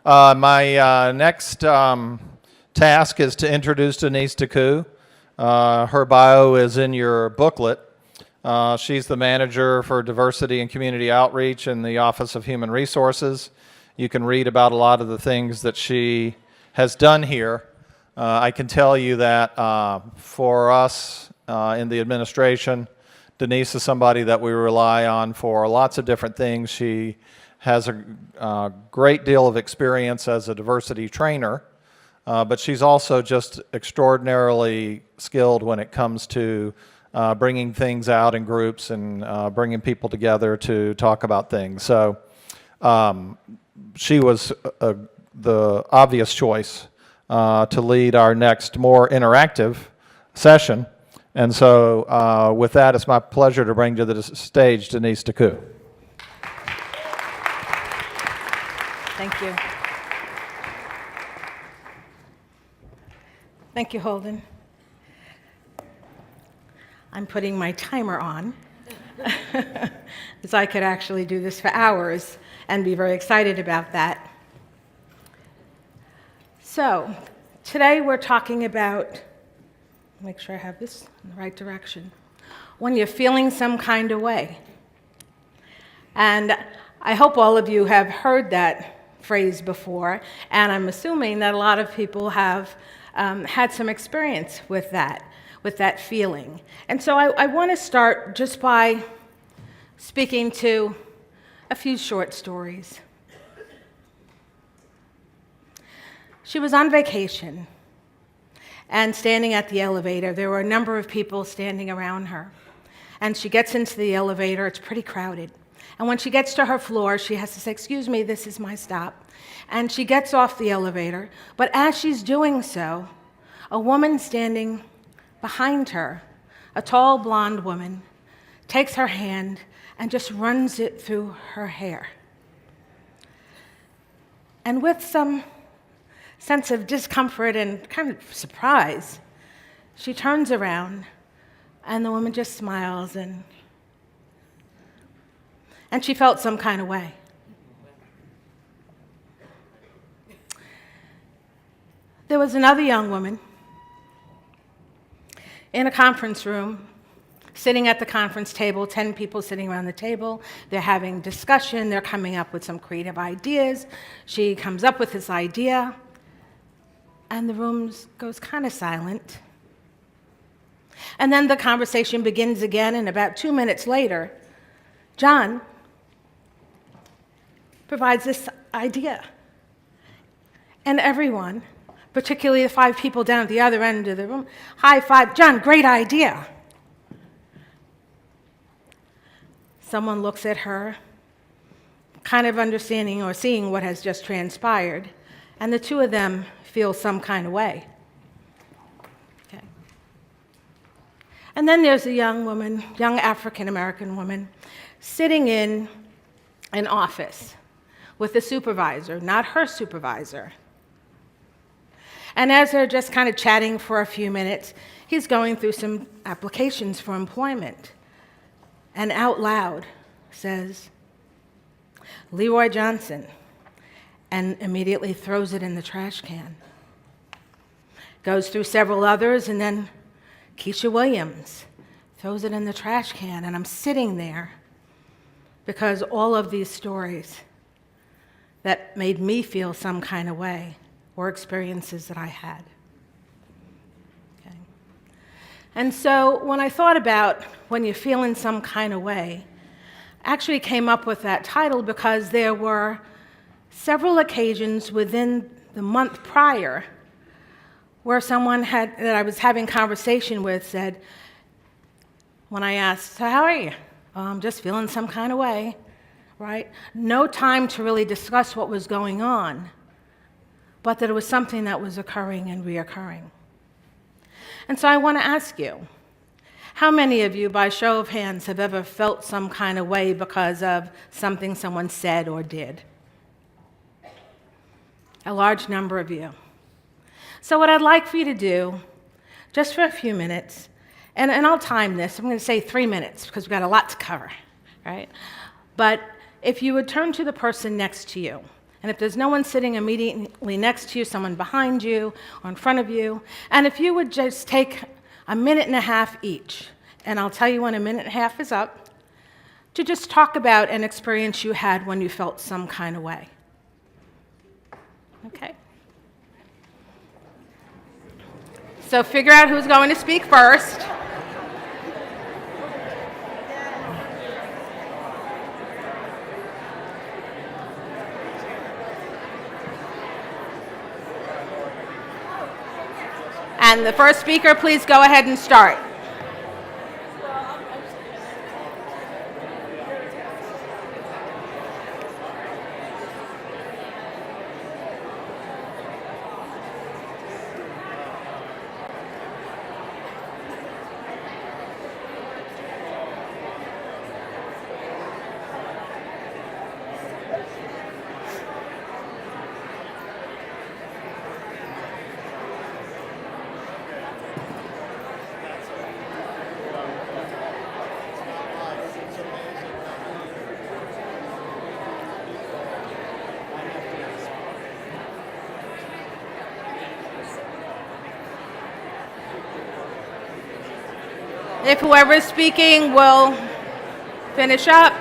My next task is to introduce Denise DeCou. Her bio is in your booklet. She's the manager for diversity and community outreach in the Office of Human Resources. You can read about a lot of the things that she has done here. I can tell you that for us in the administration, Denise is somebody that we rely on for lots of different things. She has a great deal of experience as a diversity trainer, but she's also just extraordinarily skilled when it comes to bringing things out in groups and bringing people together to talk about things. So she was the obvious choice to lead our next more interactive session. And so with that, it's my pleasure to bring to the stage Denise DeCou. Thank you. Thank you, Holden. I'm putting my timer on, because I could actually do this for hours and be very excited about that. So, today we're talking about, make sure I have this in the right direction, when you're feeling some kind of way. And I hope all of you have heard that phrase before, and I'm assuming that a lot of people have had some experience with that feeling. And so I want to start just by speaking to a few short stories. She was on vacation and standing at the elevator. There were a number of people standing around her. And she gets into the elevator. It's pretty crowded. And when she gets to her floor, she has to say, "Excuse me, this is my stop." And she gets off the elevator. But as she's doing so, a woman standing behind her, a tall blonde woman, takes her hand and just runs it through her hair. And with some sense of discomfort and kind of surprise, she turns around and the woman just smiles and she felt some kind of way. There was another young woman in a conference room, sitting at the conference table, 10 people sitting around the table. They're having discussion. They're coming up with some creative ideas. She comes up with this idea, and the room goes kind of silent. And then the conversation begins again, and about 2 minutes later, John provides this idea. And everyone, particularly the 5 people down at the other end of the room, high five, "John, great idea." Someone looks at her, kind of understanding or seeing what has just transpired, and the two of them feel some kind of way. Okay. And then there's a young woman, young African-American woman, sitting in an office with a supervisor, not her supervisor. And as they're just kind of chatting for a few minutes, he's going through some applications for employment. And out loud says, "Leroy Johnson," and immediately throws it in the trash can. Goes through several others, and then Keisha Williams throws it in the trash can. And I'm sitting there because all of these stories that made me feel some kind of way were experiences that I had. Okay. And so when I thought about when you're feeling some kind of way, I actually came up with that title because there were several occasions within the month prior where someone that I was having conversation with said, when I asked, "So how are you?" "Oh, I'm just feeling some kind of way," right? No time to really discuss what was going on, but that it was something that was occurring and reoccurring. And so I want to ask you, how many of you, by show of hands, have ever felt some kind of way because of something someone said or did? A large number of you. So what I'd like for you to do, just for a few minutes, and I'll time this, I'm going to say 3 minutes because we've got a lot to cover, right? But if you would turn to the person next to you And if there's no one sitting immediately next to you, someone behind you or in front of you, and if you would just take a minute and a half each, and I'll tell you when a minute and a half is up, to just talk about an experience you had when you felt some kind of way. Okay? So figure out who's going to speak first. And the first speaker, please go ahead and start. If whoever's speaking will finish up.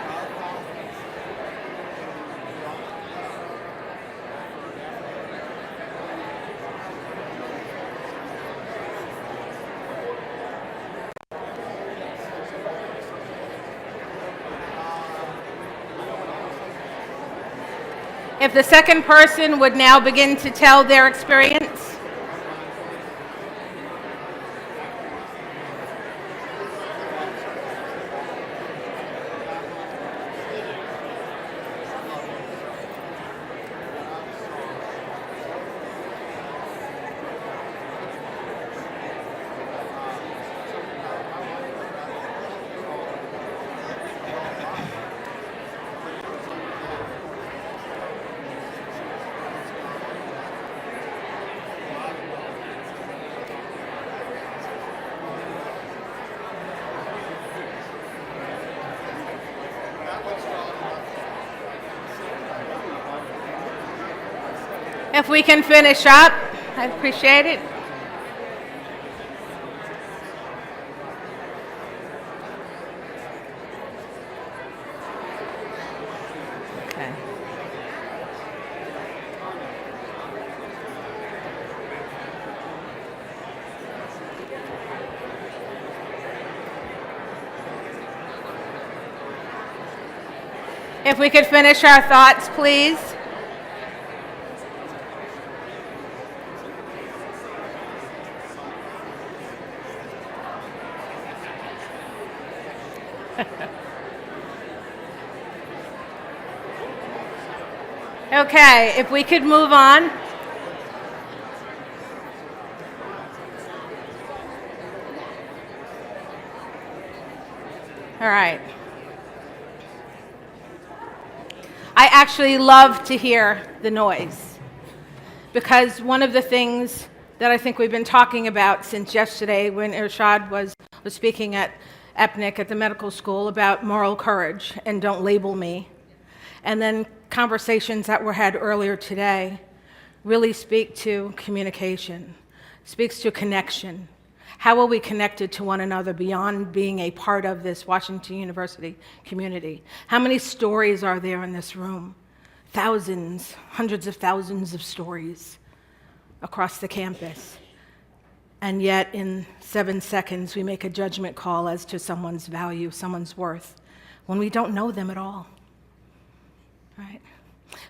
If the second person would now begin to tell their experience. If we can finish up, I'd appreciate it. Okay. If we could finish our thoughts, please. Okay, if we could move on. All right. I actually love to hear the noise because one of the things that I think we've been talking about since yesterday when Irshad was speaking at EPNIC at the medical school about moral courage and don't label me, and then conversations that were had earlier today really speak to communication, speaks to connection. How are we connected to one another beyond being a part of this Washington University community? How many stories are there in this room? Thousands, hundreds of thousands of stories across the campus. And yet in 7 seconds, we make a judgment call as to someone's value, someone's worth, when we don't know them at all. Right?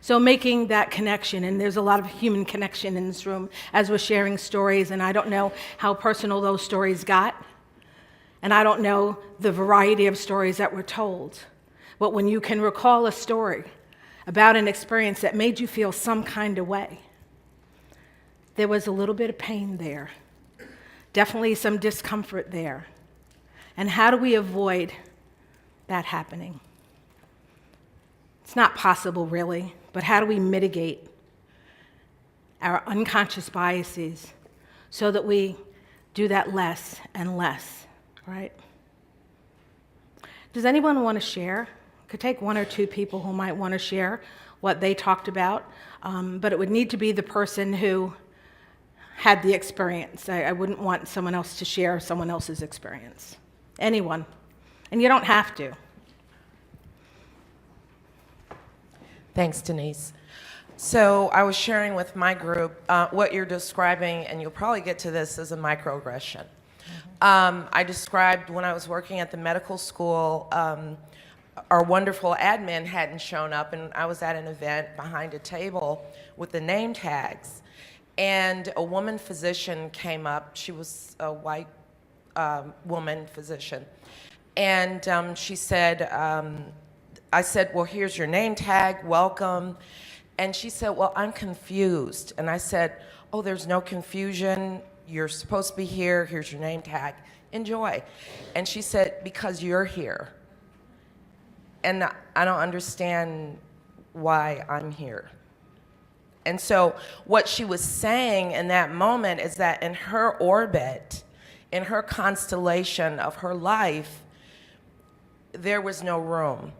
So making that connection, and there's a lot of human connection in this room as we're sharing stories, and I don't know how personal those stories got, and I don't know the variety of stories that were told, but when you can recall a story about an experience that made you feel some kind of way, there was a little bit of pain there, definitely some discomfort there, and how do we avoid that happening? It's not possible, really, but how do we mitigate our unconscious biases so that we do that less and less, right? Does anyone want to share? Could take one or two people who might want to share what they talked about, but it would need to be the person who had the experience. I wouldn't want someone else to share someone else's experience. Anyone. And you don't have to. Thanks, Denise. So I was sharing with my group what you're describing, and you'll probably get to this as a microaggression. I described when I was working at the medical school, our wonderful admin hadn't shown up, and I was at an event behind a table with the name tags. And a woman physician came up. She was a white woman physician. And she said, I said, well, here's your name tag, welcome. And she said, well, I'm confused. And I said, oh, there's no confusion. You're supposed to be here. Here's your name tag. Enjoy. And she said, because you're here. And I don't understand why I'm here. And so what she was saying in that moment is that in her orbit, in her constellation of her life, there was no room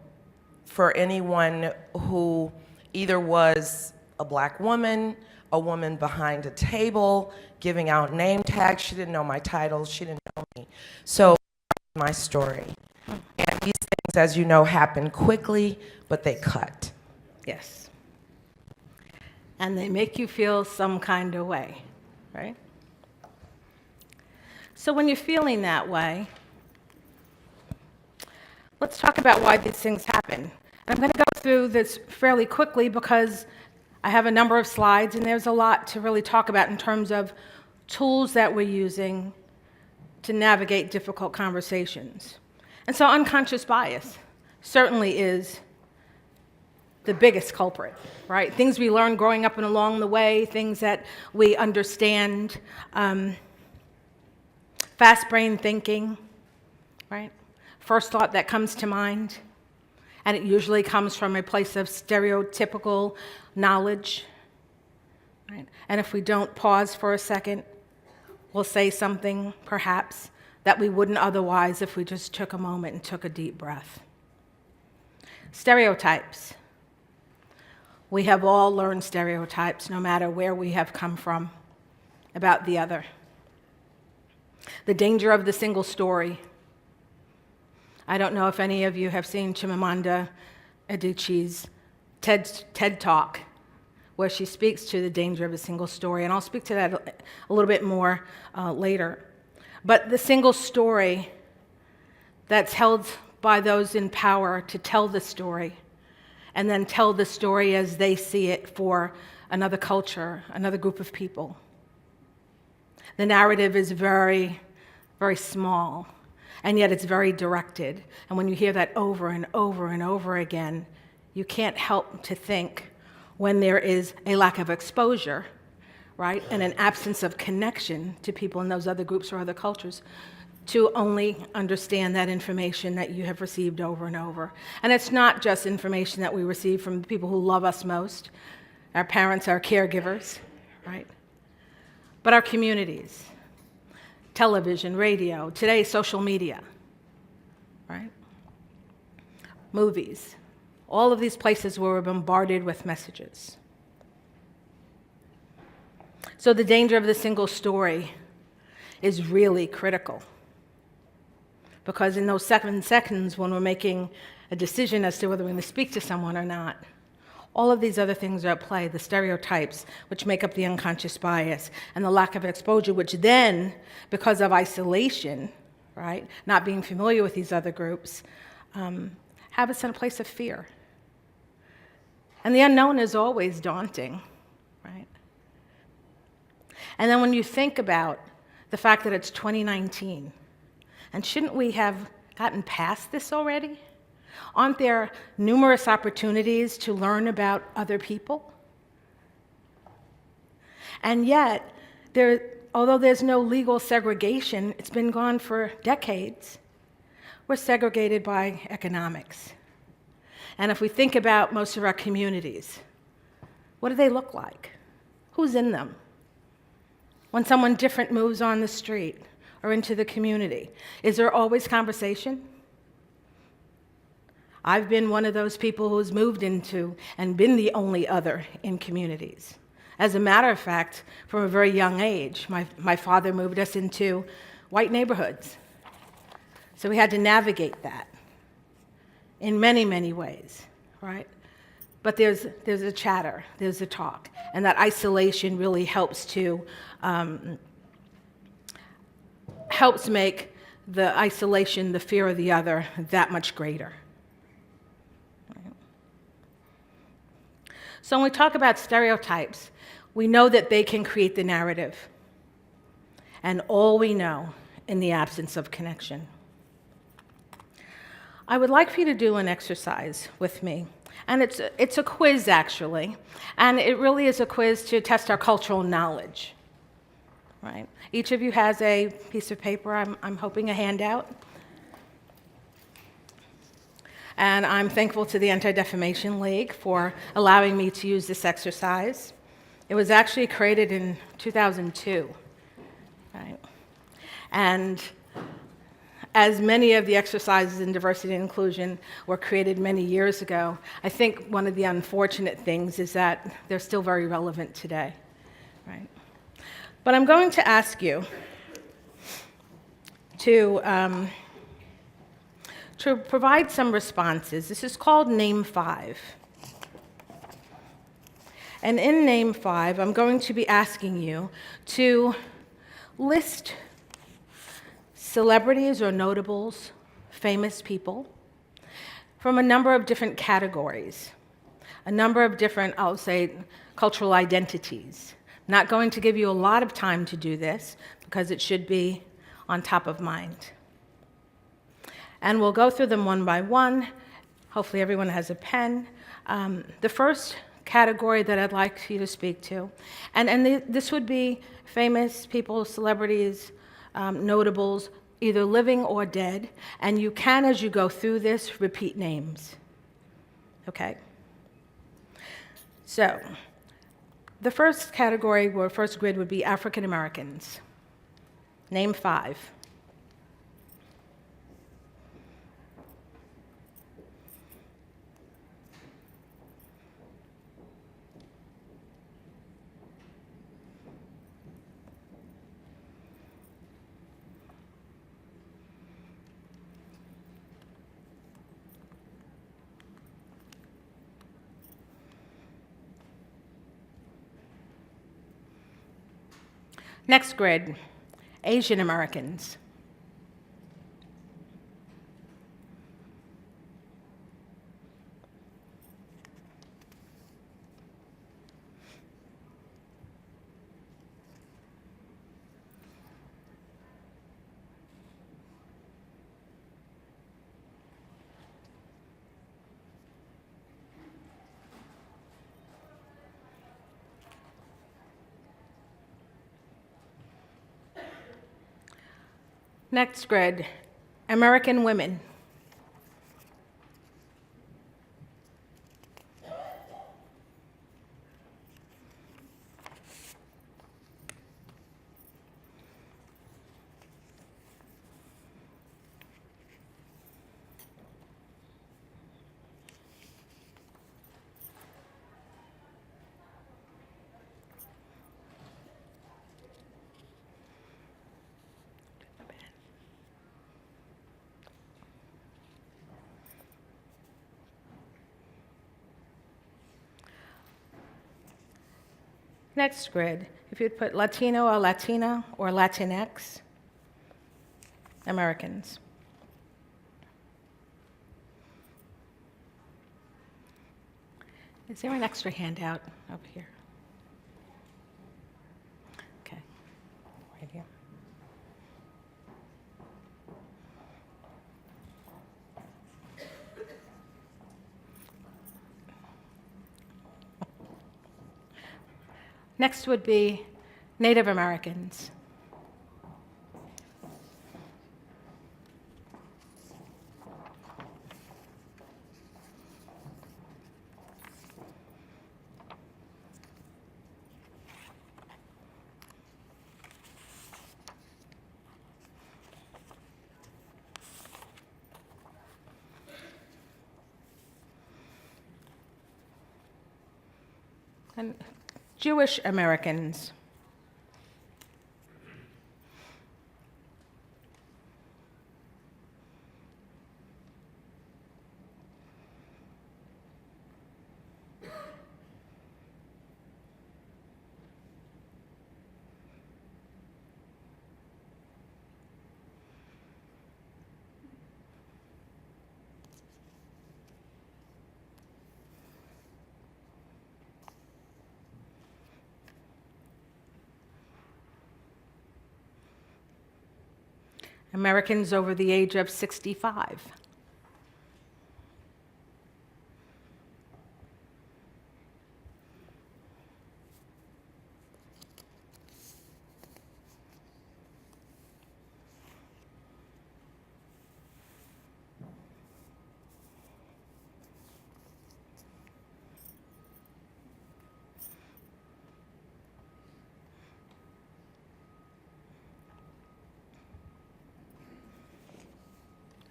for anyone who either was a black woman, a woman behind a table, giving out name tags. She didn't know my titles. She didn't know me. So my story. And these things, as you know, happen quickly, but they cut. Yes. And they make you feel some kind of way, right? So when you're feeling that way, let's talk about why these things happen. And I'm going to go through this fairly quickly because I have a number of slides, and there's a lot to really talk about in terms of tools that we're using to navigate difficult conversations. And so unconscious bias certainly is the biggest culprit, right? Things we learn growing up and along the way, things that we understand, fast brain thinking, right? First thought that comes to mind, and it usually comes from a place of stereotypical knowledge, right? And if we don't pause for a second, we'll say something, perhaps, that we wouldn't otherwise if we just took a moment and took a deep breath. Stereotypes. We have all learned stereotypes, no matter where we have come from, about the other. The danger of the single story. I don't know if any of you have seen Chimamanda Adichie's TED Talk, where she speaks to the danger of a single story, and I'll speak to that a little bit more later. But the single story that's held by those in power to tell the story, and then tell the story as they see it for another culture, another group of people. The narrative is very, very small, and yet it's very directed. And when you hear that over and over and over again, you can't help to think, when there is a lack of exposure, right, and an absence of connection to people in those other groups or other cultures, to only understand that information that you have received over and over. And it's not just information that we receive from the people who love us most, our parents, our caregivers, right? But our communities, television, radio, today social media, right? Movies, all of these places where we're bombarded with messages. So the danger of the single story is really critical. Because in those 7 seconds when we're making a decision as to whether we're going to speak to someone or not, all of these other things are at play, the stereotypes, which make up the unconscious bias, and the lack of exposure, which then, because of isolation, right, not being familiar with these other groups, have us in a place of fear. And the unknown is always daunting, right? And then when you think about the fact that it's 2019, and shouldn't we have gotten past this already? Aren't there numerous opportunities to learn about other people? And yet, although there's no legal segregation, it's been gone for decades, we're segregated by economics. And if we think about most of our communities, what do they look like? Who's in them? When someone different moves on the street or into the community, is there always conversation? I've been one of those people who's moved into and been the only other in communities. As a matter of fact, from a very young age, my father moved us into white neighborhoods. So we had to navigate that in many, many ways, right? But there's a chatter, there's a talk, and that isolation really helps make the isolation, the fear of the other, that much greater. So when we talk about stereotypes, we know that they can create the narrative, and all we know in the absence of connection. I would like for you to do an exercise with me, and it's a quiz, actually, and it really is a quiz to test our cultural knowledge. Right. Each of you has a piece of paper, I'm hoping a handout. And I'm thankful to the Anti-Defamation League for allowing me to use this exercise. It was actually created in 2002. Right. And as many of the exercises in diversity and inclusion were created many years ago, I think one of the unfortunate things is that they're still very relevant today. Right. But I'm going to ask you to provide some responses. This is called Name 5. And in Name 5, I'm going to be asking you to list celebrities or notables, famous people, from a number of different categories, a number of different, I'll say, cultural identities. Not going to give you a lot of time to do this because it should be on top of mind. And we'll go through them one by one. Hopefully everyone has a pen. The first category that I'd like you to speak to, this would be famous people, celebrities, notables, either living or dead, and you can, as you go through this, repeat names. Okay? So, the first category, or first grid, would be African Americans. Name 5. Next grid, Asian Americans. Next grid, American women. Next grid, if you'd put Latino or Latina or Latinx, Americans. Is there an extra handout over here? Okay, right here. Next would be Native Americans. And Jewish Americans. Americans over the age of 65.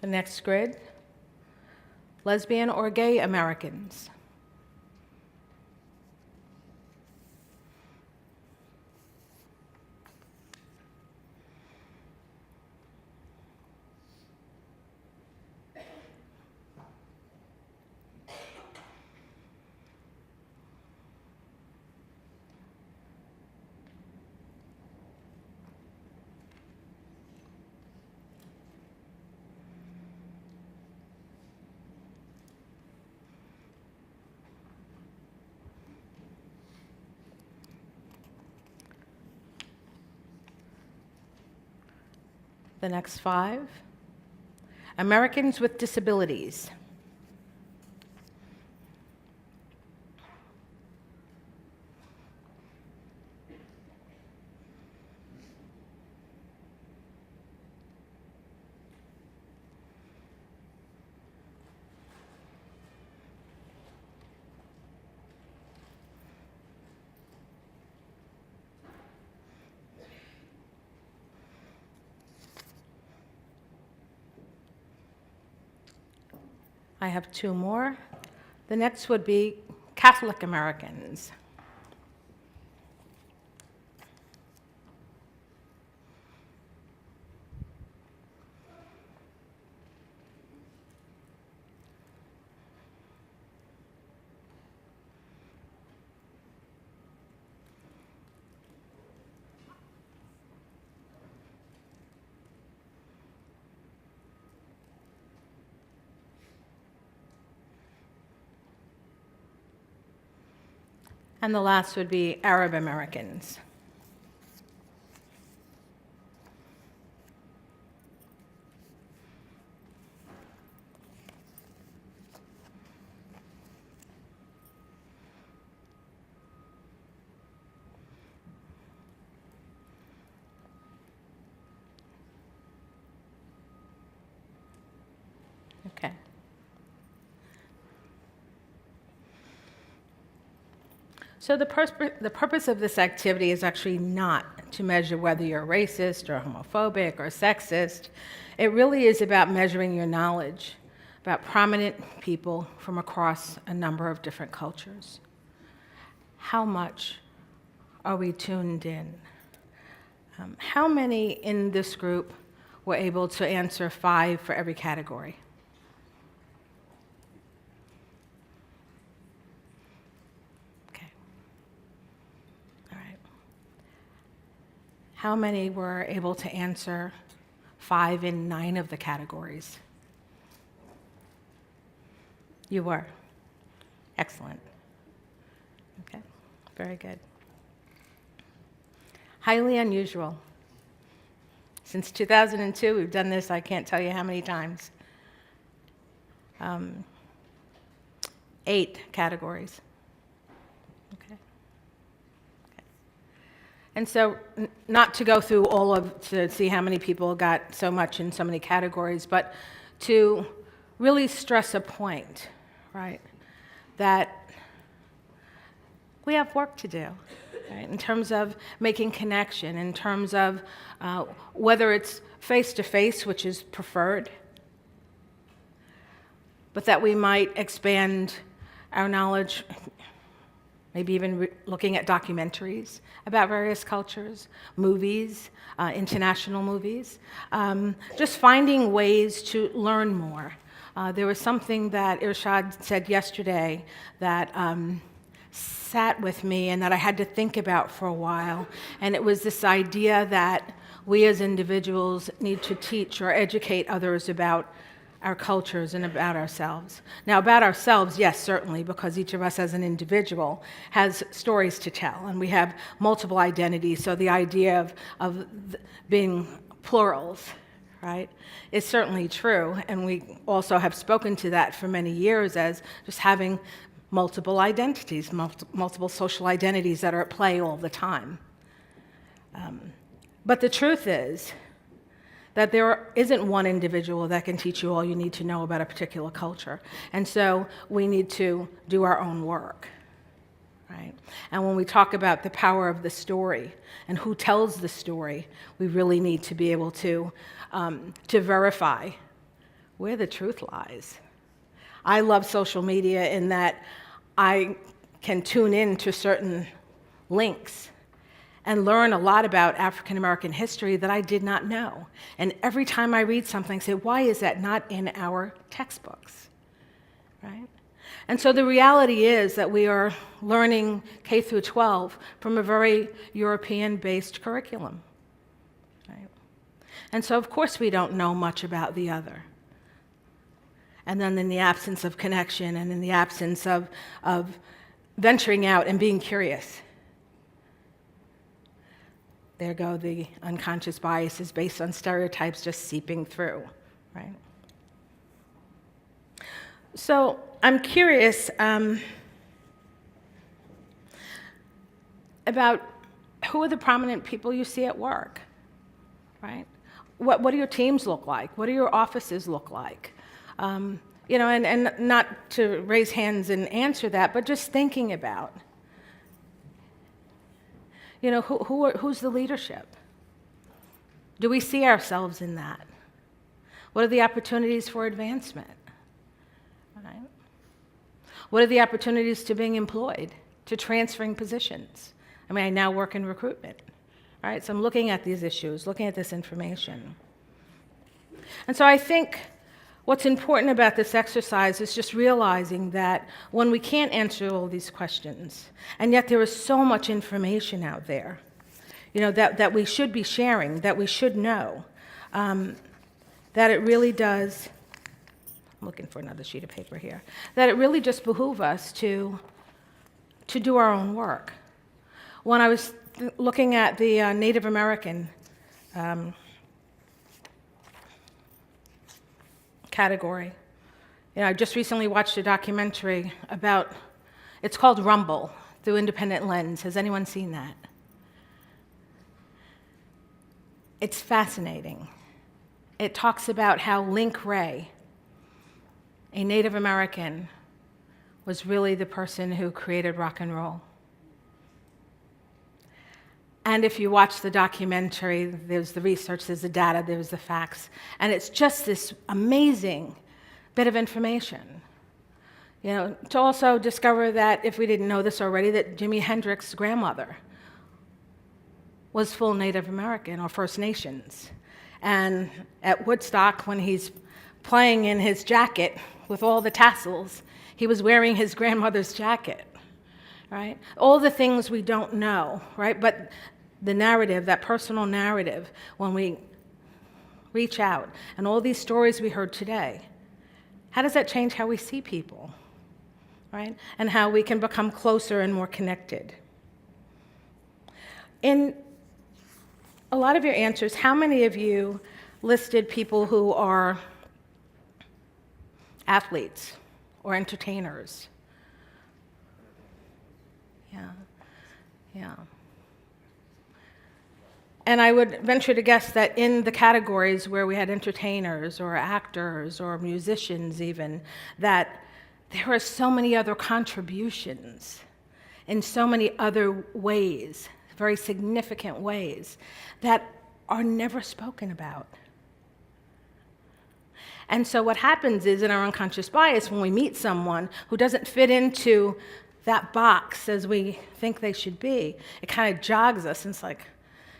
The next grid, lesbian or gay Americans. The next 5, Americans with disabilities. I have 2 more. The next would be Catholic Americans. And the last would be Arab Americans. Okay. So the purpose of this activity is actually not to measure whether you're racist or homophobic or sexist. It really is about measuring your knowledge about prominent people from across a number of different cultures. How much are we tuned in? How many in this group were able to answer 5 for every category? How many were able to answer 5 in 9 of the categories? You were. Excellent. Okay, very good. Highly unusual. Since 2002, we've done this, I can't tell you how many times. 8 categories. Okay. And so, not to go through to see how many people got so much in so many categories, but to really stress a point, right? That we have work to do, right? In terms of making connection, in terms of whether it's face-to-face, which is preferred, but that we might expand our knowledge maybe even looking at documentaries about various cultures, movies, international movies, just finding ways to learn more. There was something that Irshad said yesterday that sat with me and that I had to think about for a while, and it was this idea that we as individuals need to teach or educate others about our cultures and about ourselves. Now, about ourselves, yes, certainly, because each of us as an individual has stories to tell, and we have multiple identities, so the idea of being plurals, right, is certainly true, and we also have spoken to that for many years as just having multiple identities, multiple social identities that are at play all the time. But the truth is that there isn't one individual that can teach you all you need to know about a particular culture. And so we need to do our own work, right? And when we talk about the power of the story and who tells the story, we really need to be able to verify where the truth lies. I love social media in that I can tune in to certain links and learn a lot about African American history that I did not know. And every time I read something, I say, why is that not in our textbooks, right? And so the reality is that we are learning K through 12 from a very European-based curriculum, right? And so of course we don't know much about the other. And then in the absence of connection and in the absence of venturing out and being curious, there go the unconscious biases based on stereotypes just seeping through, right? So I'm curious about who are the prominent people you see at work, right? What do your teams look like? What do your offices look like? You know, and not to raise hands and answer that, but just thinking about, you know, who's the leadership? Do we see ourselves in that? What are the opportunities for advancement? Right? What are the opportunities to being employed, to transferring positions? I mean, I now work in recruitment, right? So I'm looking at these issues, looking at this information. And so I think what's important about this exercise is just realizing that when we can't answer all these questions, and yet there is so much information out there, you know, that we should be sharing, that we should know, that it really does, I'm looking for another sheet of paper here, that it really just behooves us to do our own work. When I was looking at the Native American category, you know, I just recently watched a documentary about, it's called Rumble, Through Independent Lens. Has anyone seen that? It's fascinating. It talks about how Link Ray, a Native American, was really the person who created rock and roll. And if you watch the documentary, there's the research, there's the data, there's the facts, and it's just this amazing bit of information. You know, to also discover that, if we didn't know this already, that Jimi Hendrix's grandmother was full Native American or First Nations. And at Woodstock, when he's playing in his jacket with all the tassels, he was wearing his grandmother's jacket, right? All the things we don't know, right? But the narrative, that personal narrative, when we reach out, and all these stories we heard today, how does that change how we see people, right? And how we can become closer and more connected. In a lot of your answers, how many of you listed people who are athletes or entertainers? Yeah. And I would venture to guess that in the categories where we had entertainers or actors or musicians even, that there are so many other contributions in so many other ways, very significant ways, that are never spoken about. And so what happens is, in our unconscious bias, when we meet someone who doesn't fit into that box as we think they should be. It kind of jogs us, and it's like,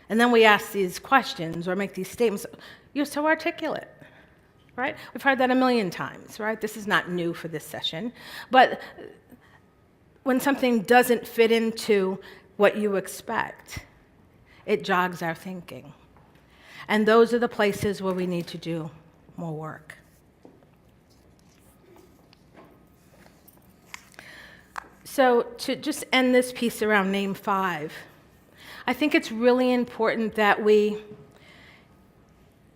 and then we ask these questions or make these statements. You're so articulate, right? We've heard that a million times, right? This is not new for this session. But when something doesn't fit into what you expect, it jogs our thinking. And those are the places where we need to do more work. So to just end this piece around name 5, I think it's really important that we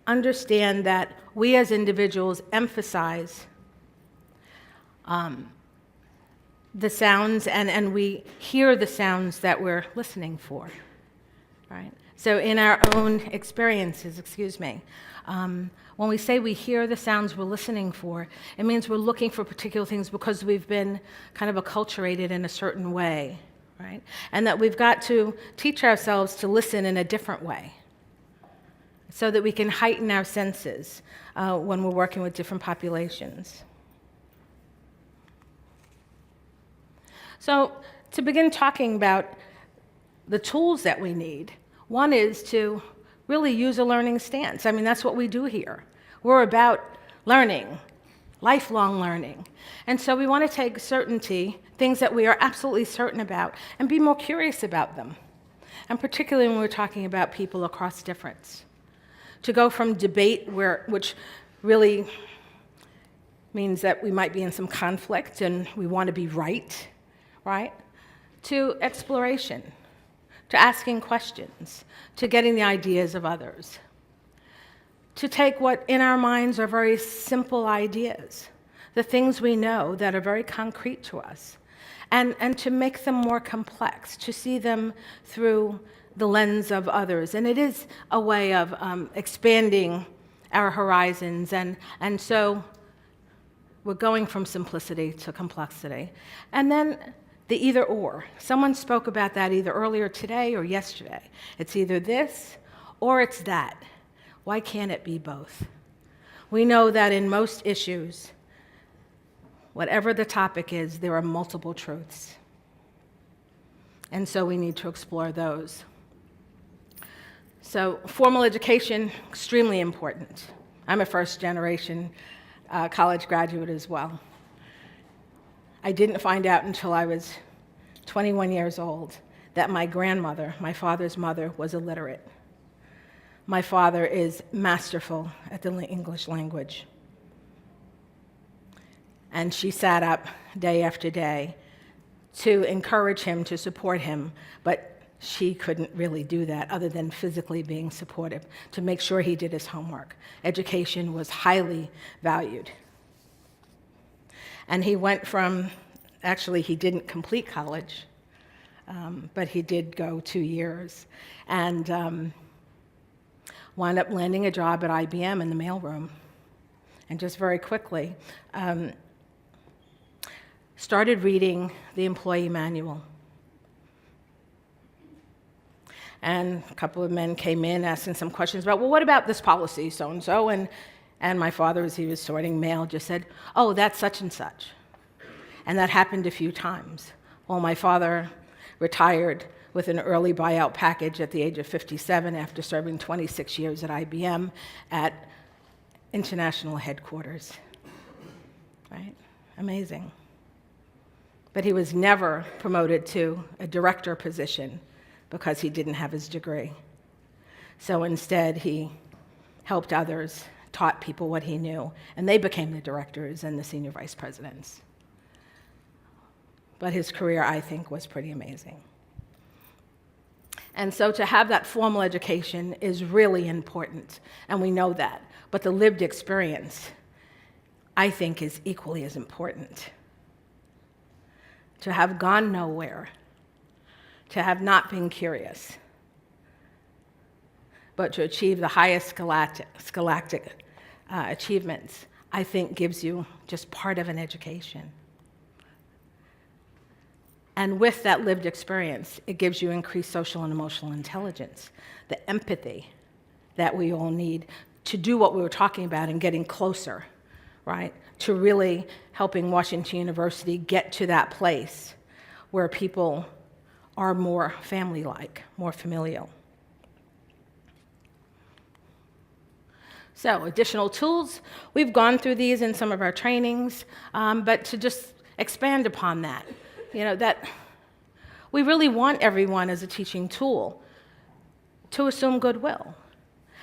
understand that we as individuals emphasize the sounds and we hear the sounds that we're listening for, right? So in our own experiences, when we say we hear the sounds we're listening for, it means we're looking for particular things because we've been kind of acculturated in a certain way, right? And that we've got to teach ourselves to listen in a different way so that we can heighten our senses when we're working with different populations. So to begin talking about the tools that we need, one is to really use a learning stance. I mean, that's what we do here. We're about learning, lifelong learning. And so we want to take certainty, things that we are absolutely certain about, and be more curious about them. And particularly when we're talking about people across difference. To go from debate, which really means that we might be in some conflict and we want to be right, to exploration, to asking questions, to getting the ideas of others. To take what in our minds are very simple ideas, the things we know that are very concrete to us, and to make them more complex, to see them through the lens of others. And it is a way of expanding our horizons, and so we're going from simplicity to complexity. And then the either or. Someone spoke about that either earlier today or yesterday. It's either this or it's that. Why can't it be both? We know that in most issues, whatever the topic is, there are multiple truths. And so we need to explore those. So formal education, extremely important. I'm a first-generation college graduate as well. I didn't find out until I was 21 years old that my grandmother, my father's mother, was illiterate. My father is masterful at the English language. And she sat up day after day to encourage him, to support him, but she couldn't really do that other than physically being supportive to make sure he did his homework. Education was highly valued. And he went from, actually he didn't complete college, but he did go 2 years, and wound up landing a job at IBM in the mailroom. And just very quickly, started reading the employee manual. And a couple of men came in asking some questions about, well, what about this policy, so-and-so? And my father, as he was sorting mail, just said, oh, that's such and such. And that happened a few times. Well, my father retired with an early buyout package at the age of 57 after serving 26 years at IBM at international headquarters. Right? Amazing. But he was never promoted to a director position because he didn't have his degree. So instead, he helped others, taught people what he knew, and they became the directors and the senior vice presidents. But his career, I think, was pretty amazing. And so to have that formal education is really important, and we know that. But the lived experience, I think, is equally as important. To have gone nowhere, to have not been curious, but to achieve the highest scholastic achievements, I think gives you just part of an education. And with that lived experience, it gives you increased social and emotional intelligence, the empathy that we all need to do what we were talking about and getting closer, right? To really helping Washington University get to that place where people are more family-like, more familial. So, additional tools, we've gone through these in some of our trainings, but to just expand upon that, that we really want everyone as a teaching tool to assume goodwill.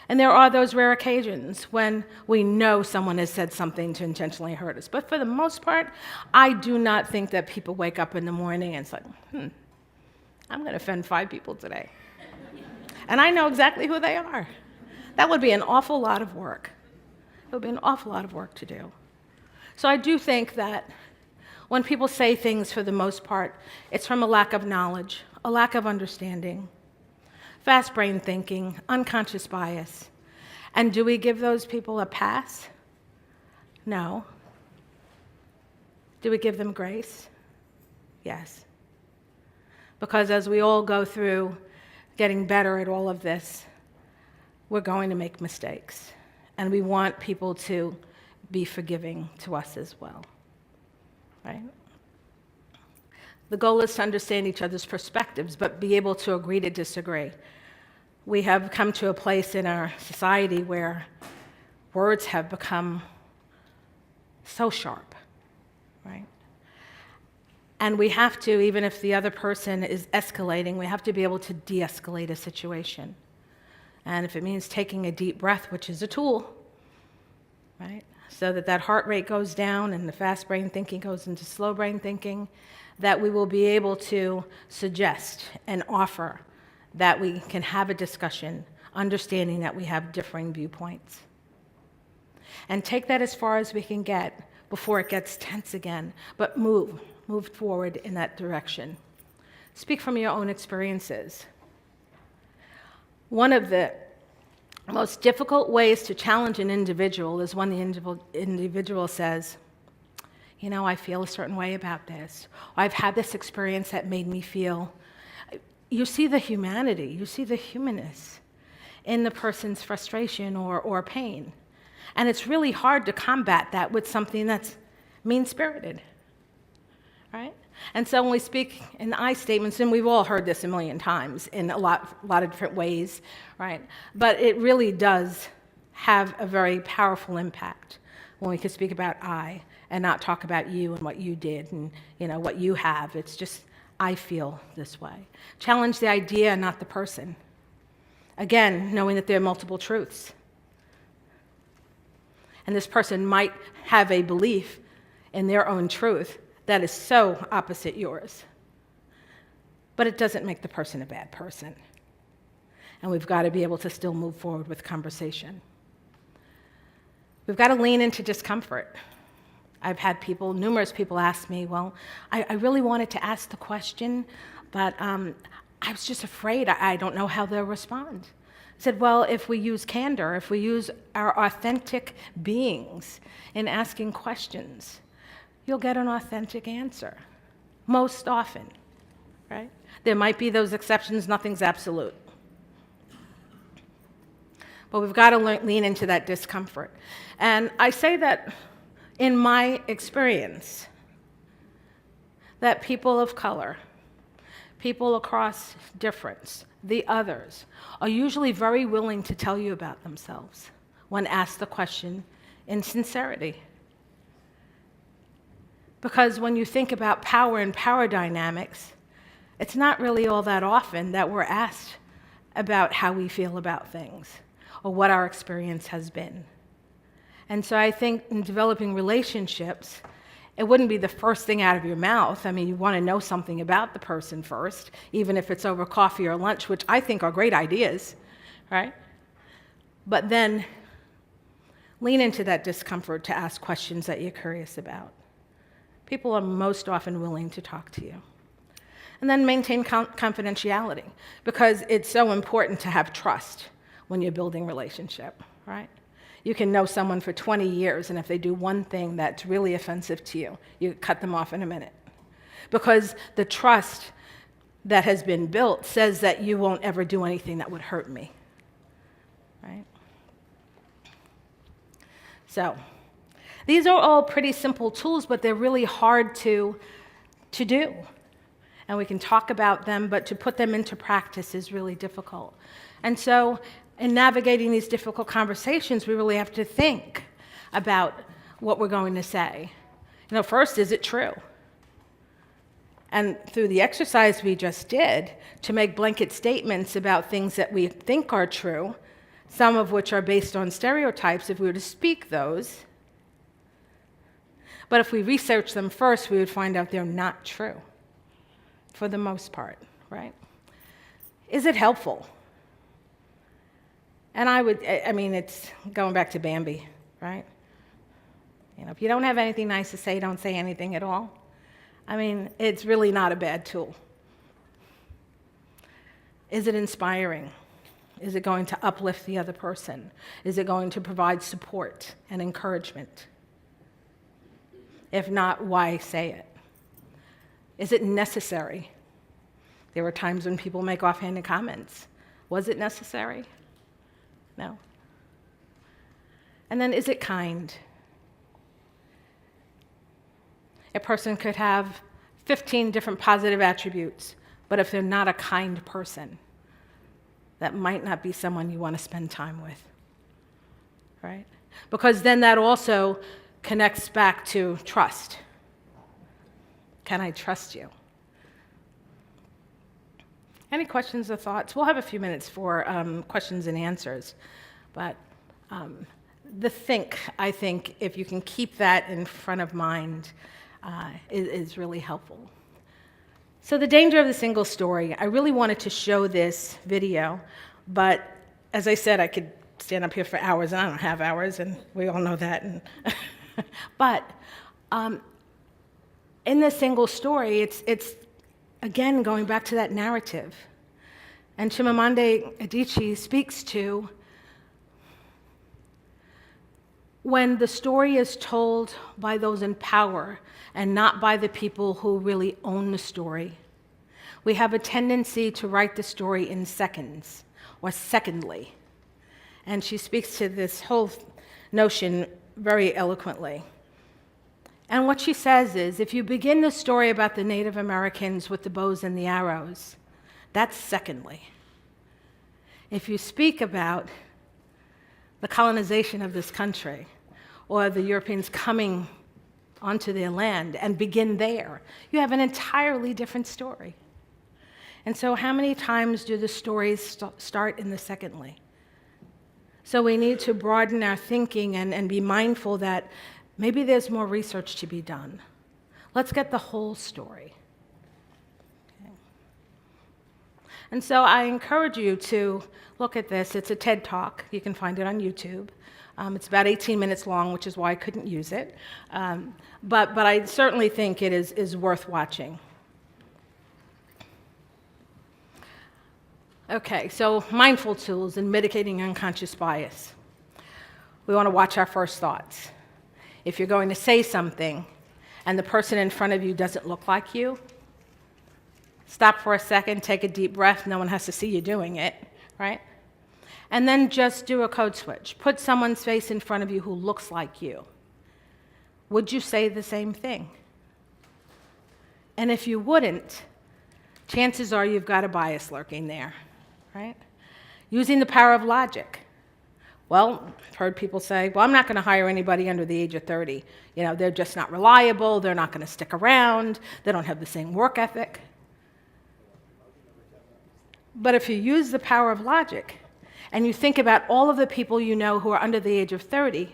And there are those rare occasions when we know someone has said something to intentionally hurt us. But for the most part, I do not think that people wake up in the morning and say, I'm going to offend 5 people today. And I know exactly who they are. That would be an awful lot of work. It would be an awful lot of work to do. So I do think that when people say things, for the most part, it's from a lack of knowledge, a lack of understanding, fast brain thinking, unconscious bias. And do we give those people a pass? No. Do we give them grace? Yes. Because as we all go through getting better at all of this, we're going to make mistakes. And we want people to be forgiving to us as well. Right? The goal is to understand each other's perspectives, but be able to agree to disagree. We have come to a place in our society where words have become so sharp, right? And we have to, even if the other person is escalating, we have to be able to de-escalate a situation. And if it means taking a deep breath, which is a tool, right? So that heart rate goes down and the fast brain thinking goes into slow brain thinking, that we will be able to suggest and offer that we can have a discussion, understanding that we have differing viewpoints. And take that as far as we can get before it gets tense again, but move forward in that direction. Speak from your own experiences. One of the most difficult ways to challenge an individual is when the individual says, I feel a certain way about this. Or I've had this experience that made me feel. You see the humanity, you see the humanness in the person's frustration or pain. And it's really hard to combat that with something that's mean-spirited, right? And so when we speak in I statements, and we've all heard this a million times in a lot of different ways, right? But it really does have a very powerful impact when we can speak about I and not talk about you and what you did and what you have. It's just, I feel this way. Challenge the idea, not the person. Again, knowing that there are multiple truths. And this person might have a belief in their own truth that is so opposite yours. But it doesn't make the person a bad person. And we've got to be able to still move forward with conversation. We've got to lean into discomfort. I've had numerous people ask me, well, I really wanted to ask the question, but I was just afraid. I don't know how they'll respond. I said, well, if we use candor, if we use our authentic beings in asking questions, you'll get an authentic answer, most often, right? There might be those exceptions, nothing's absolute. But we've got to lean into that discomfort. And I say that in my experience, that people of color, people across difference, the others, are usually very willing to tell you about themselves when asked the question in sincerity. Because when you think about power and power dynamics, it's not really all that often that we're asked about how we feel about things or what our experience has been. And so I think in developing relationships, it wouldn't be the first thing out of your mouth. I mean, you want to know something about the person first, even if it's over coffee or lunch, which I think are great ideas, right? But then lean into that discomfort to ask questions that you're curious about. People are most often willing to talk to you. And then maintain confidentiality, because it's so important to have trust when you're building relationship, right? You can know someone for 20 years, and if they do one thing that's really offensive to you, you cut them off in a minute. Because the trust that has been built says that you won't ever do anything that would hurt me, right? So, these are all pretty simple tools, but they're really hard to do. and we can talk about them, but to put them into practice is really difficult. And so in navigating these difficult conversations, we really have to think about what we're going to say. First, is it true? And through the exercise we just did, to make blanket statements about things that we think are true, some of which are based on stereotypes, if we were to speak those, but if we research them first, we would find out they're not true, for the most part, right? Is it helpful? And it's going back to Bambi, right? If you don't have anything nice to say, don't say anything at all. It's really not a bad tool. Is it inspiring? Is it going to uplift the other person? Is it going to provide support and encouragement? If not, why say it? Is it necessary? There were times when people make offhanded comments. Was it necessary? No. And then, is it kind? A person could have 15 different positive attributes, but if they're not a kind person, that might not be someone you want to spend time with, right? Because then that also connects back to trust. Can I trust you? Any questions or thoughts? We'll have a few minutes for questions and answers, but I think, if you can keep that in front of mind, is really helpful. So the danger of the single story, I really wanted to show this video, but as I said, I could stand up here for hours, and I don't have hours, and we all know that. But in the single story, it's again going back to that narrative. And Chimamanda Adichie speaks to when the story is told by those in power and not by the people who really own the story, we have a tendency to write the story in seconds or secondly. And she speaks to this whole notion very eloquently. And what she says is, if you begin the story about the Native Americans with the bows and the arrows, that's secondly. If you speak about the colonization of this country, or the Europeans coming onto their land and begin there, you have an entirely different story. And so how many times do the stories start in the secondly? So we need to broaden our thinking and be mindful that maybe there's more research to be done. Let's get the whole story. Okay. And so I encourage you to look at this. It's a TED Talk. You can find it on YouTube. It's about 18 minutes long, which is why I couldn't use it. But I certainly think it is worth watching. Okay, so mindful tools in mitigating unconscious bias. We want to watch our first thoughts. If you're going to say something and the person in front of you doesn't look like you, stop for a second, take a deep breath. No one has to see you doing it, right? And then just do a code switch. Put someone's face in front of you who looks like you. Would you say the same thing? And if you wouldn't, chances are you've got a bias lurking there, right? Using the power of logic. Well, I've heard people say, well, I'm not going to hire anybody under the age of 30. They're just not reliable. They're not going to stick around. They don't have the same work ethic. But if you use the power of logic, and you think about all of the people you know who are under the age of 30,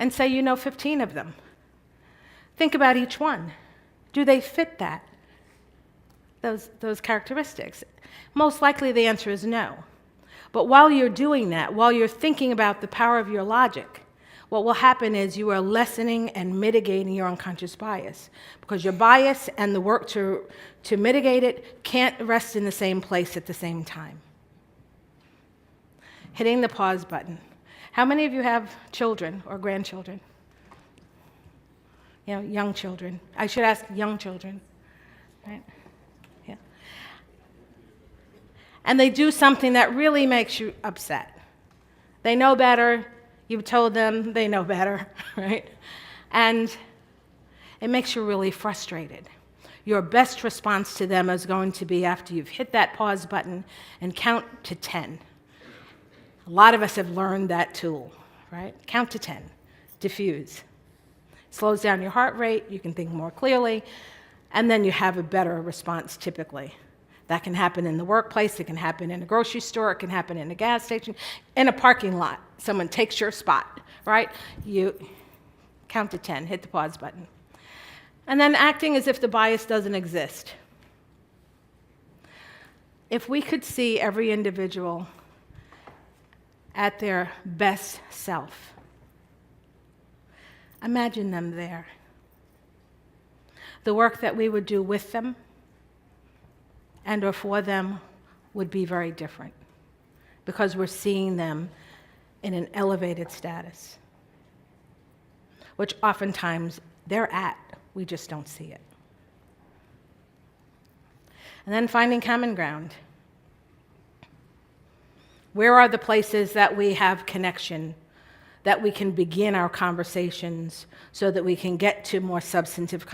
and say you know 15 of them. Think about each one. Do they fit those characteristics? Most likely the answer is no. But while you're doing that, while you're thinking about the power of your logic, what will happen is you are lessening and mitigating your unconscious bias, because your bias and the work to mitigate it can't rest in the same place at the same time. Hitting the pause button. How many of you have children or grandchildren? Young children. I should ask young children, right? Yeah. And they do something that really makes you upset. They know better. You've told them they know better, right? And it makes you really frustrated. your best response to them is going to be after you've hit that pause button and count to 10. A lot of us have learned that tool, right? Count to 10, diffuse. Slows down your heart rate, you can think more clearly, and then you have a better response typically. That can happen in the workplace, it can happen in a grocery store, it can happen in a gas station, in a parking lot. Someone takes your spot, right? You count to 10, hit the pause button. And then acting as if the bias doesn't exist. If we could see every individual at their best self, imagine them there. The work that we would do with them and or for them would be very different because we're seeing them in an elevated status, which oftentimes they're at, we just don't see it. And then finding common ground. Where are the places that we have connection, that we can begin our conversations so that we can get to more substantive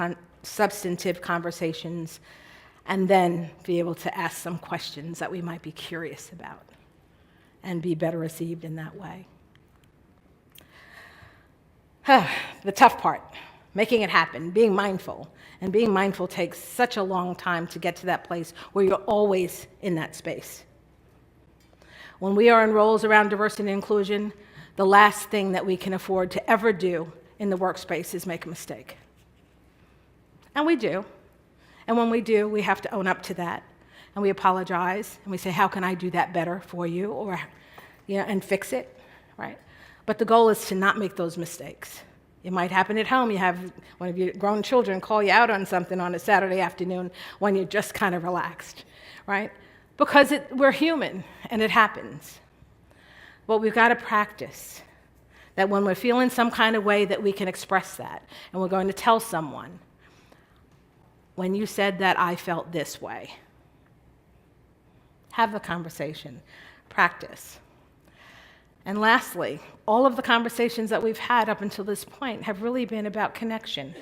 conversations and then be able to ask some questions that we might be curious about and be better received in that way. The tough part, making it happen, being mindful. And being mindful takes such a long time to get to that place where you're always in that space. When we are in roles around diversity and inclusion, the last thing that we can afford to ever do in the workspace is make a mistake. And we do. And when we do, we have to own up to that. And we apologize, and we say, how can I do that better for you? Or, and fix it, right? But the goal is to not make those mistakes. It might happen at home. You have one of your grown children call you out on something on a Saturday afternoon when you're just kind of relaxed, right? Because we're human, and it happens. But we've got to practice that when we're feeling some kind of way that we can express that, and we're going to tell someone, when you said that, I felt this way. Have the conversation. Practice. And lastly, all of the conversations that we've had up until this point have really been about connection.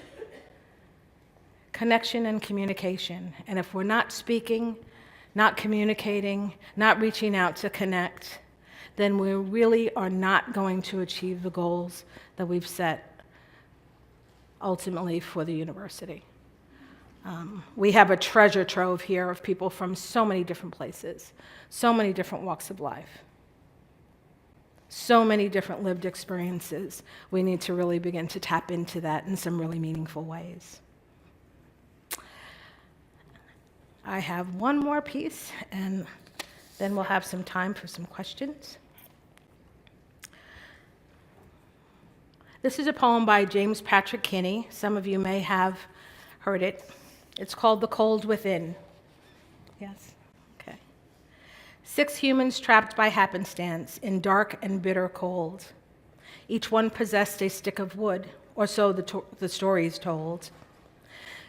Connection and communication. And if we're not speaking, not communicating, not reaching out to connect, then we really are not going to achieve the goals that we've set ultimately for the university. We have a treasure trove here of people from so many different places, so many different walks of life, so many different lived experiences. We need to really begin to tap into that in some really meaningful ways. I have one more piece, and then we'll have some time for some questions. This is a poem by James Patrick Kinney. Some of you may have heard it. It's called The Cold Within. Yes? Okay. 6 humans trapped by happenstance in dark and bitter cold. Each one possessed a stick of wood, or so the stories told.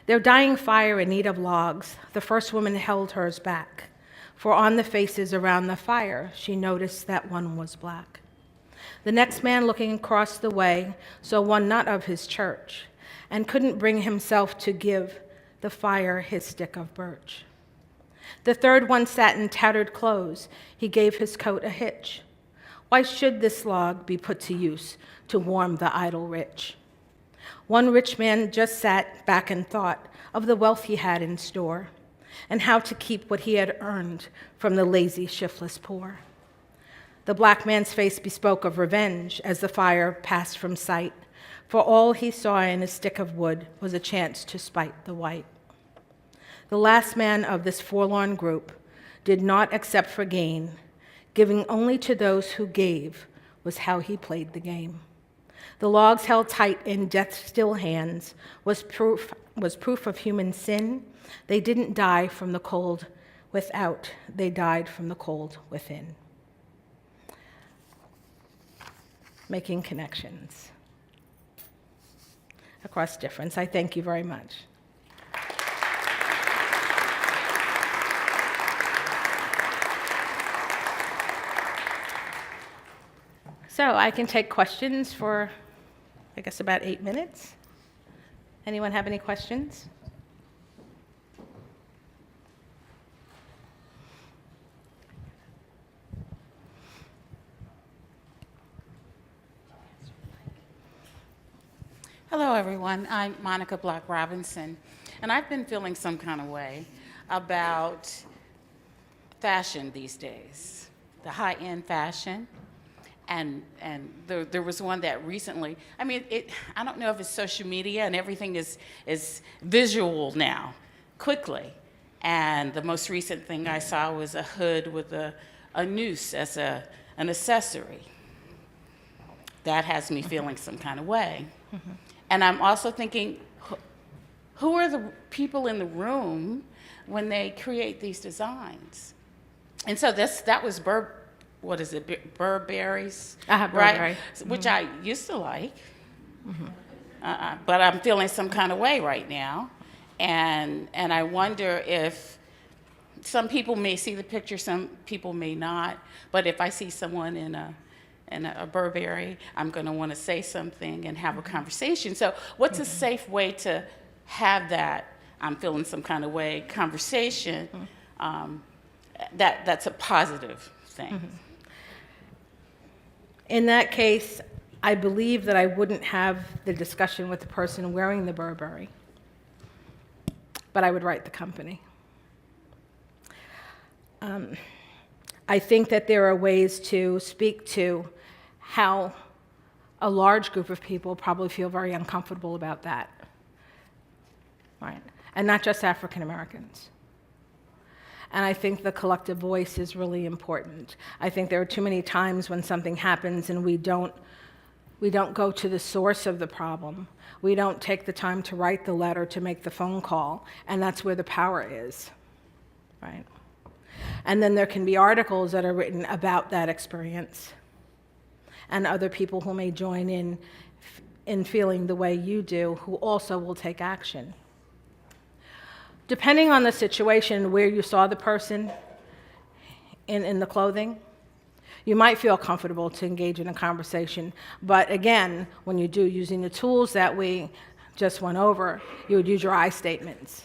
Their dying fire in need of logs, the first woman held hers back, for on the faces around the fire, she noticed that one was black. The next man looking across the way saw one not of his church, and couldn't bring himself to give the fire his stick of birch. The third one sat in tattered clothes. He gave his coat a hitch. Why should this log be put to use to warm the idle rich? One rich man just sat back and thought of the wealth he had in store and how to keep what he had earned from the lazy, shiftless poor. The black man's face bespoke of revenge as the fire passed from sight, for all he saw in a stick of wood was a chance to spite the white. The last man of this forlorn group did not accept for gain. Giving only to those who gave was how he played the game. The logs held tight in death's still hands was proof of human sin. They didn't die from the cold without, they died from the cold within. Making connections across difference. I thank you very much. So I can take questions for, I guess, about 8 minutes. Anyone have any questions? Hello, everyone. I'm Monica Block Robinson, and I've been feeling some kind of way about fashion these days, the high-end fashion. And there was one that recently, I don't know if it's social media and everything is visual now, quickly. And the most recent thing I saw was a hood with a noose as an accessory. That has me feeling some kind of way. Mm-hmm. And I'm also thinking, who are the people in the room when they create these designs? And so that was Burberry's, Burberry. Which I used to like. Mm-hmm. But I'm feeling some kind of way right now. And I wonder if some people may see the picture, some people may not. But if I see someone in a Burberry, I'm going to want to say something and have a conversation. So what's a safe way to have that I'm feeling some kind of way conversation that's a positive thing? Mm-hmm. In that case, I believe that I wouldn't have the discussion with the person wearing the Burberry, but I would write the company. I think that there are ways to speak to how a large group of people probably feel very uncomfortable about that, right? And not just African Americans. And I think the collective voice is really important. I think there are too many times when something happens and we don't go to the source of the problem. We don't take the time to write the letter, to make the phone call, and that's where the power is, right? And then there can be articles that are written about that experience, and other people who may join in feeling the way you do, who also will take action. Depending on the situation, where you saw the person in the clothing, you might feel comfortable to engage in a conversation. But again, when you do, using the tools that we just went over, you would use your I statements.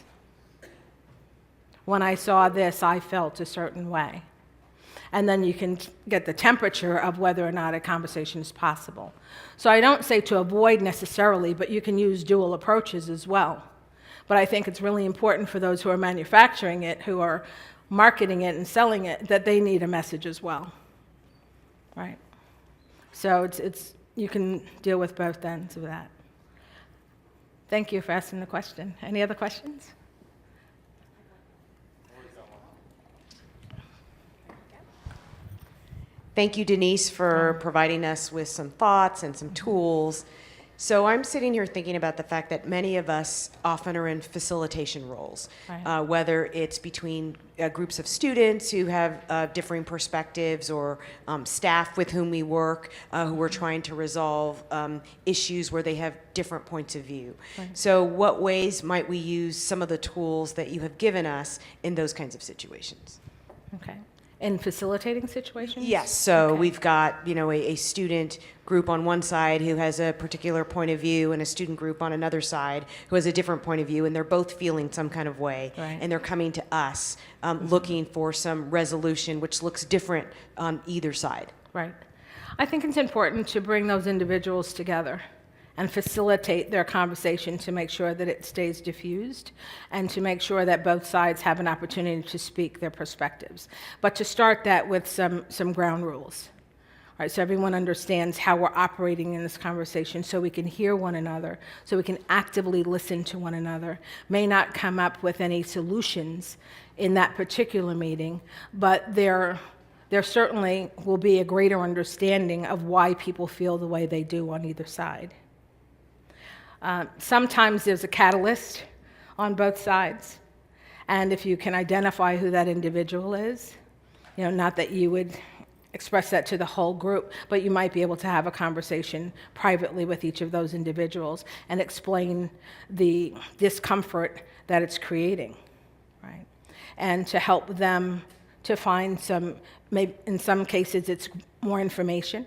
When I saw this, I felt a certain way. And then you can get the temperature of whether or not a conversation is possible. So I don't say to avoid necessarily, but you can use dual approaches as well. But I think it's really important for those who are manufacturing it, who are marketing it and selling it, that they need a message as well, right? So you can deal with both ends of that. Thank you for asking the question. Any other questions? Thank you, Denise, for providing us with some thoughts and some tools. So I'm sitting here thinking about the fact that many of us often are in facilitation roles, Right. Whether it's between groups of students who have differing perspectives, or staff with whom we work who are trying to resolve issues where they have different points of view. Right. So what ways might we use some of the tools that you have given us in those kinds of situations? Okay. In facilitating situations? Yes, so Okay. we've got, a student group on one side who has a particular point of view, and a student group on another side who has a different point of view, and they're both feeling some kind of way, Right. and they're coming to us looking for some resolution which looks different on either side. Right. I think it's important to bring those individuals together and facilitate their conversation to make sure that it stays diffused, and to make sure that both sides have an opportunity to speak their perspectives. But to start that with some ground rules, right? So everyone understands how we're operating in this conversation, so we can hear one another, so we can actively listen to one another. May not come up with any solutions in that particular meeting, but there certainly will be a greater understanding of why people feel the way they do on either side. Sometimes there's a catalyst on both sides, and if you can identify who that individual is, not that you would express that to the whole group, but you might be able to have a conversation privately with each of those individuals and explain the discomfort that it's creating, right? And to help them to find maybe in some cases it's more information,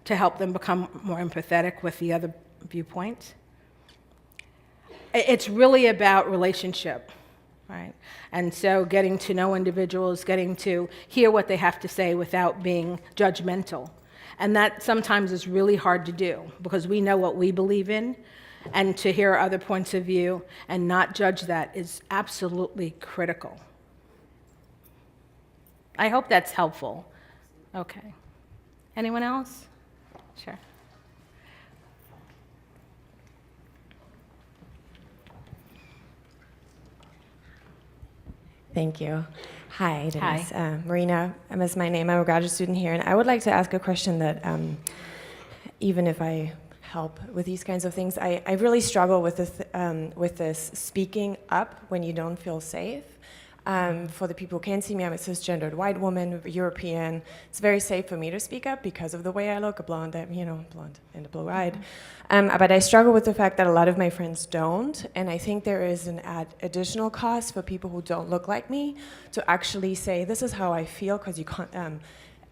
to help them become more empathetic with the other viewpoints. It's really about relationship, right? And so getting to know individuals, getting to hear what they have to say without being judgmental. And that sometimes is really hard to do, because we know what we believe in, and to hear other points of view and not judge that is absolutely critical. I hope that's helpful. Okay. Anyone else? Sure. Thank you. Hi, Denise. Hi. Marina is my name. I'm a graduate student here, and I would like to ask a question that, even if I help with these kinds of things, I really struggle with this speaking up when you don't feel safe. For the people who can't see me, I'm a cisgendered white woman, European. It's very safe for me to speak up because of the way I look, a blonde, blonde and blue-eyed. But I struggle with the fact that a lot of my friends don't, and I think there is an additional cost for people who don't look like me to actually say, this is how I feel, because you can't,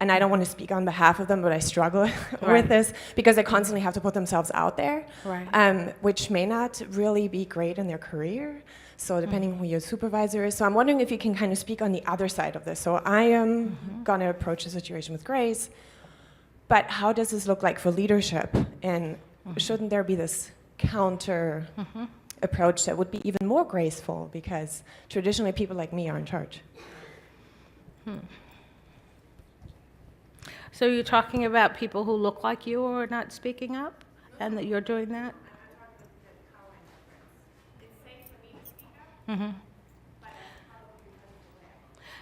and I don't want to speak on behalf of them, but I struggle with this because they constantly have to put themselves out there, which may not really be great in their career. So depending on who your supervisor is. So I'm wondering if you can kind of speak on the other side of this. So I am going to approach the situation with grace, but how does this look like for leadership? And shouldn't there be this counter approach that would be even more graceful, because traditionally people like me are in charge? So you're talking about people who look like you or are not speaking up, and that you're doing that?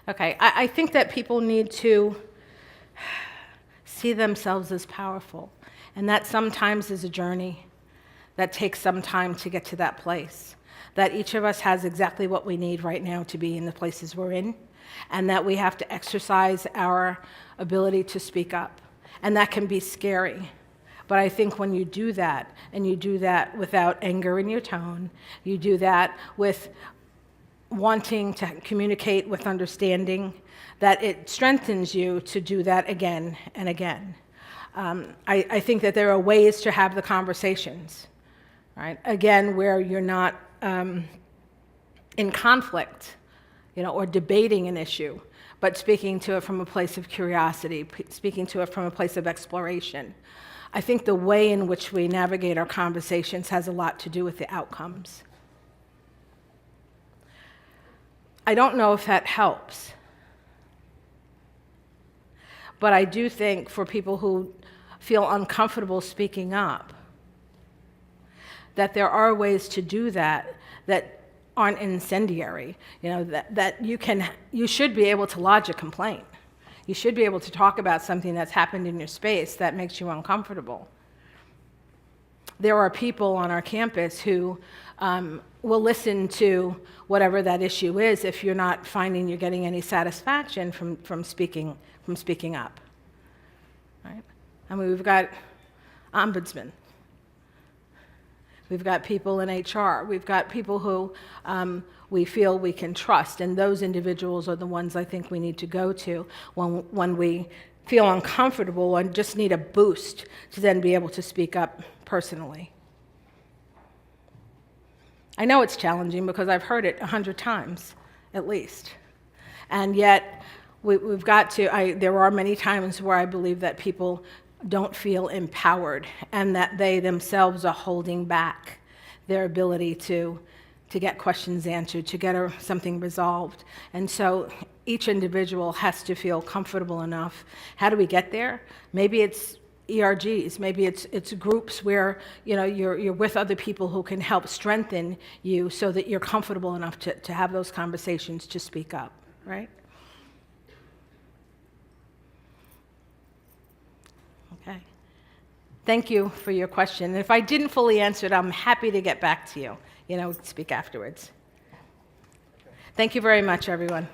Okay, I think that people need to see themselves as powerful, and that sometimes is a journey that takes some time to get to that place, that each of us has exactly what we need right now to be in the places we're in, and that we have to exercise our ability to speak up, and that can be scary. But I think when you do that, and you do that without anger in your tone, you do that with wanting to communicate with understanding, that it strengthens you to do that again and again. I think that there are ways to have the conversations, right? Again, where you're not in conflict, or debating an issue, but speaking to it from a place of curiosity, speaking to it from a place of exploration. I think the way in which we navigate our conversations has a lot to do with the outcomes. I don't know if that helps, but I do think for people who feel uncomfortable speaking up, that there are ways to do that that aren't incendiary. That you should be able to lodge a complaint. You should be able to talk about something that's happened in your space that makes you uncomfortable. There are people on our campus who will listen to whatever that issue is if you're not finding you're getting any satisfaction from speaking up. Right? I mean, we've got ombudsmen. We've got people in HR. We've got people who we feel we can trust, and those individuals are the ones I think we need to go to when we feel uncomfortable and just need a boost to then be able to speak up personally. I know it's challenging because I've heard it 100 times, at least. And yet, we've got to, there are many times where I believe that people don't feel empowered and that they themselves are holding back their ability to get questions answered, to get something resolved. And so each individual has to feel comfortable enough. How do we get there? Maybe it's ERGs, maybe it's groups where you're with other people who can help strengthen you so that you're comfortable enough to have those conversations, to speak up, right? Okay. Thank you for your question. If I didn't fully answer it, I'm happy to get back to you, speak afterwards. Thank you very much, everyone.